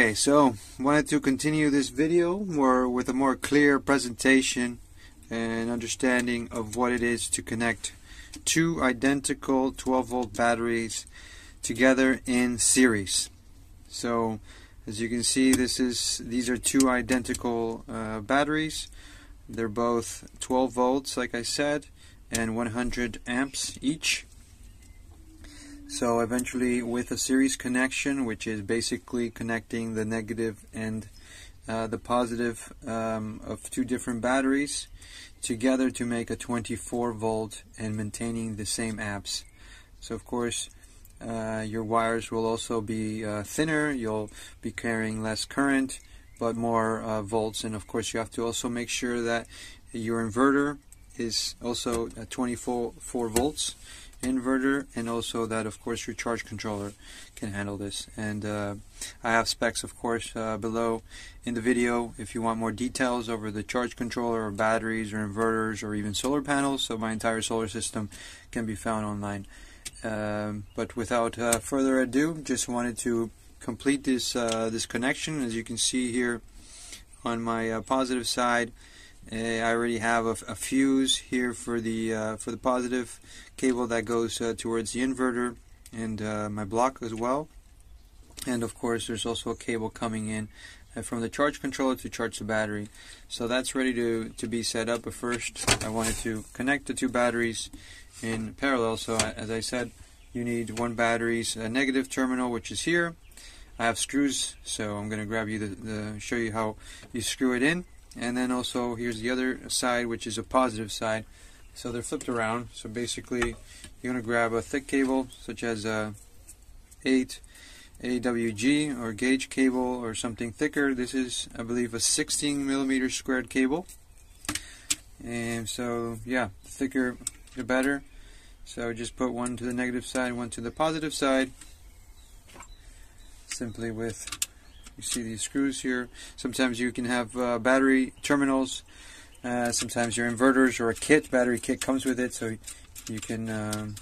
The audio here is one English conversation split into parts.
Okay, so wanted to continue this video with a more clear presentation and understanding of what it is to connect two identical 12-volt batteries together in series. So as you can see, these are two identical batteries. They're both 12 volts, like I said, and 100 amps each. So eventually, with a series connection, which is basically connecting the negative and the positive of two different batteries together to make a 24 volt and maintaining the same amps. So of course, your wires will also be thinner. You'll be carrying less current but more volts, and of course you have to also make sure that your inverter is also a 24 volts inverter, and also that of course your charge controller can handle this. And I have specs of course below in the video if you want more details over the charge controller or batteries or inverters or even solar panels. So my entire solar system can be found online. But without further ado, just wanted to complete this connection. As you can see here on my positive side, I already have a fuse here for the positive cable that goes towards the inverter, and my block as well. And of course there's also a cable coming in from the charge controller to charge the battery. So that's ready to be set up. But first I wanted to connect the two batteries in parallel. So as I said, you need one battery's negative terminal, which is here. I have screws, so I'm going to grab you show you how you screw it in. And then also here's the other side, which is a positive side. So they're flipped around. So basically you're going to grab a thick cable such as a 8 AWG or gauge cable or something thicker. This is, I believe, a 16 millimeter squared cable. And so yeah, the thicker the better. So just put one to the negative side, one to the positive side. Simply with, you see these screws here. Sometimes you can have battery terminals. Sometimes your inverters or a battery kit comes with it, so you can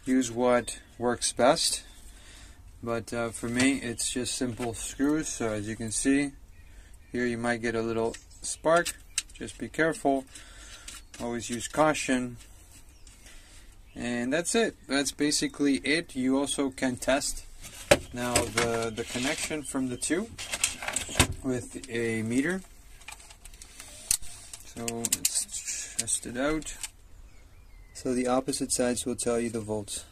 use what works best. But for me, it's just simple screws. So as you can see here, you might get a little spark. Just be careful. Always use caution. And that's it. That's basically it. You also can test now the connection from the two with a meter. So let's test it out. So the opposite sides will tell you the volts.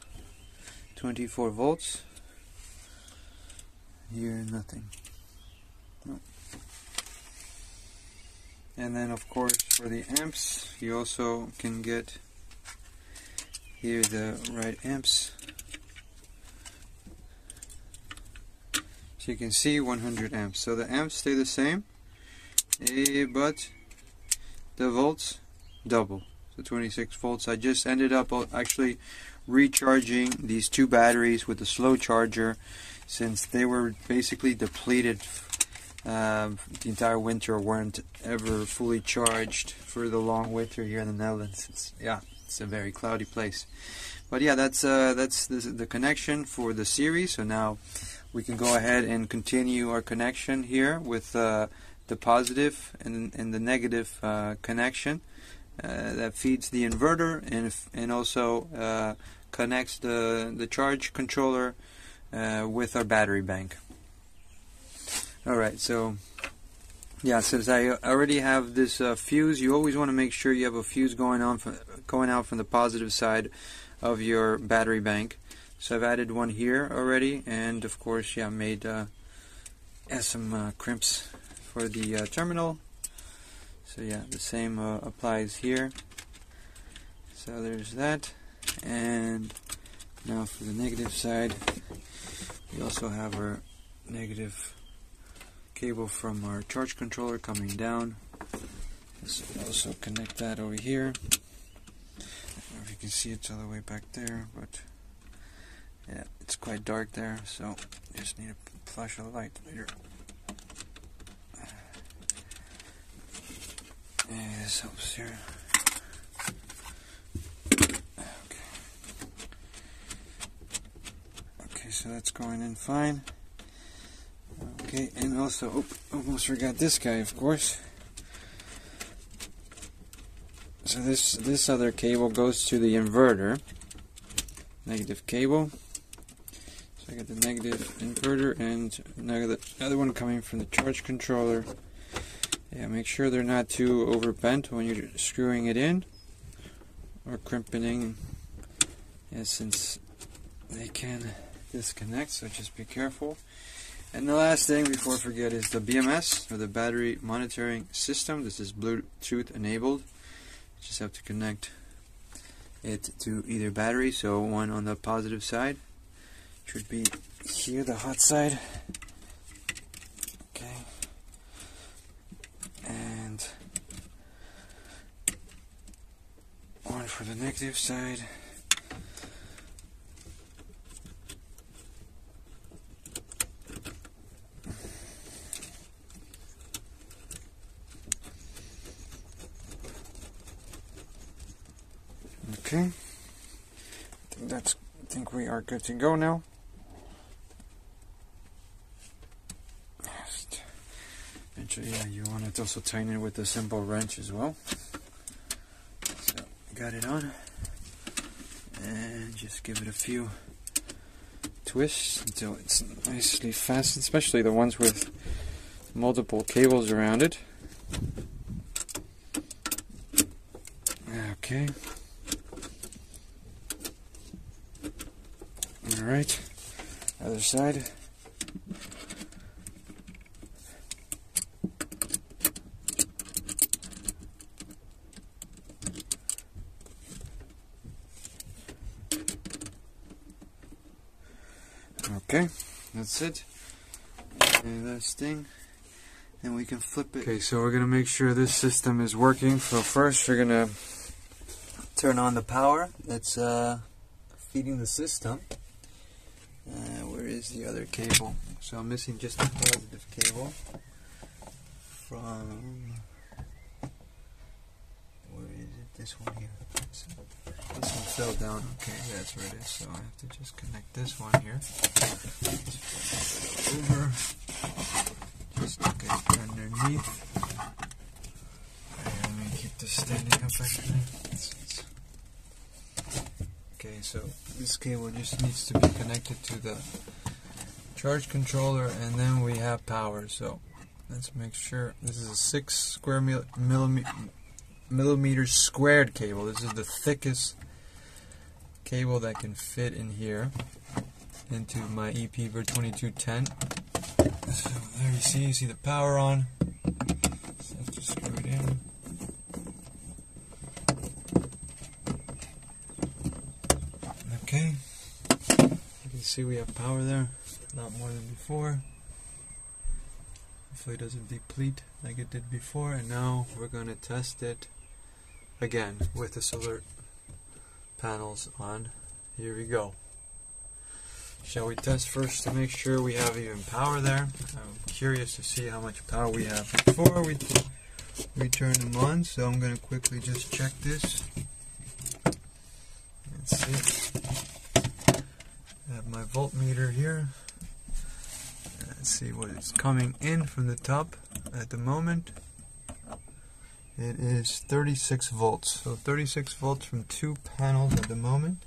24 volts. Here nothing. No. And then of course for the amps, you also can get here the right amps. So you can see 100 amps. So the amps stay the same, but the volts double. So 26 volts. I just ended up actually recharging these two batteries with a slow charger, since they were basically depleted the entire winter, weren't ever fully charged for the long winter here in the Netherlands. It's a very cloudy place. But yeah, that's the connection for the series. So now we can go ahead and continue our connection here with the positive and the negative connection that feeds the inverter and also connects the charge controller with our battery bank. Alright, so yeah, since I already have this fuse, you always want to make sure you have a fuse going out from the positive side of your battery bank. So I've added one here already, and of course, yeah, made some crimps for the terminal. So yeah, the same applies here. So there's that. And now for the negative side, we also have our negative cable from our charge controller coming down. So also connect that over here. I don't know if you can see it's all the way back there, but yeah, it's quite dark there, so you just need a flash of the light later. Yeah, this helps here. Okay, so that's going in fine. Okay, and also, almost forgot this guy, of course. So this other cable goes to the inverter, negative cable. So I got the negative inverter and another one coming from the charge controller. Yeah, make sure they're not too overbent when you're screwing it in or crimping. Yeah, since they can disconnect, so just be careful. And the last thing before I forget is the BMS, or the battery monitoring system. This is Bluetooth enabled. Just have to connect it to either battery, so one on the positive side should be here, the hot side. Okay. And one for the negative side. Okay, I think we are good to go now. Eventually, yeah, you want to also tighten it with a simple wrench as well. So, got it on, and just give it a few twists until it's nicely fastened, especially the ones with multiple cables around it. Okay. Alright, other side. Okay, that's it. And last thing, and we can flip it. Okay, so we're going to make sure this system is working. So first we're going to turn on the power that's feeding the system. Where is the other cable? So I'm missing just the positive cable from, where is it? This one here. So this one fell down. Okay, that's where it is. So I have to just connect this one here. Just over. Just get underneath. Let me keep this standing up actually. Okay, so this cable just needs to be connected to the charge controller, and then we have power. So let's make sure this is a 6 square millimeters squared cable. This is the thickest cable that can fit in here into my EPVer 2210. So there you see the power on. So I have to screw it in. Okay, you can see we have power there, a lot more than before. Hopefully it doesn't deplete like it did before. And now we're going to test it again with the solar panels on. Here we go. Shall we test first to make sure we have even power there? I'm curious to see how much power we have before we turn them on, so I'm going to quickly just check this. Let's see. I have my voltmeter here. Let's see what is coming in from the top at the moment. It is 36 volts. So 36 volts from 2 panels at the moment.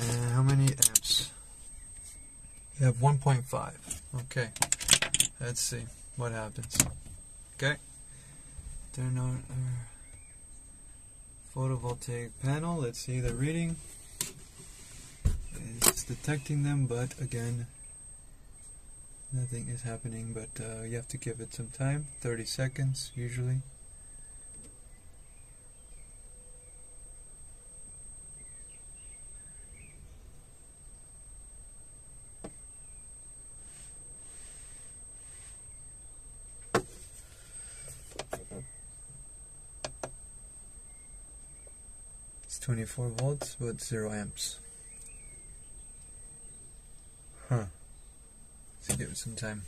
And how many amps? We have 1.5. Okay. Let's see what happens. Okay. Turn on our photovoltaic panel. Let's see the reading. It's detecting them, but again, nothing is happening. But you have to give it some time, 30 seconds usually. It's 24 volts, but 0 amps. Let's give it some time.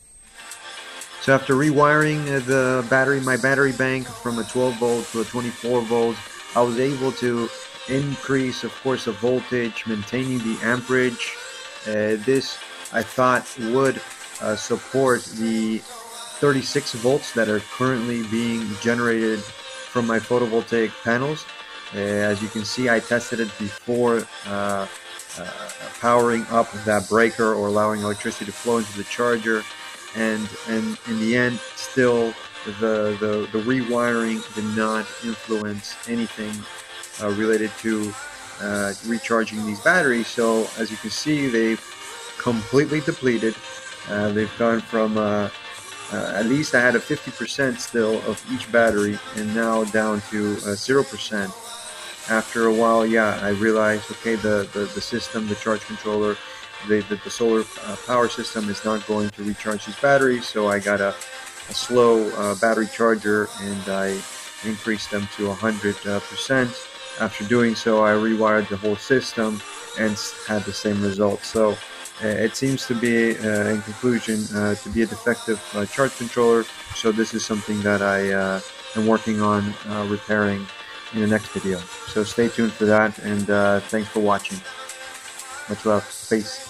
So after rewiring the battery, my battery bank from a 12 volt to a 24 volt, I was able to increase, of course, the voltage, maintaining the amperage. This I thought would support the 36 volts that are currently being generated from my photovoltaic panels. As you can see, I tested it before powering up that breaker or allowing electricity to flow into the charger, and in the end, still the rewiring did not influence anything related to recharging these batteries. So as you can see, they've completely depleted. They've gone from at least I had a 50% still of each battery, and now down to 0%. After a while, yeah, I realized, okay, the system, the charge controller, the solar power system is not going to recharge these batteries, so I got a slow battery charger, and I increased them to 100%. After doing so, I rewired the whole system and had the same result. So it seems to be, in conclusion, to be a defective charge controller. So this is something that I am working on repairing in the next video. So stay tuned for that, and thanks for watching. Much love. Peace.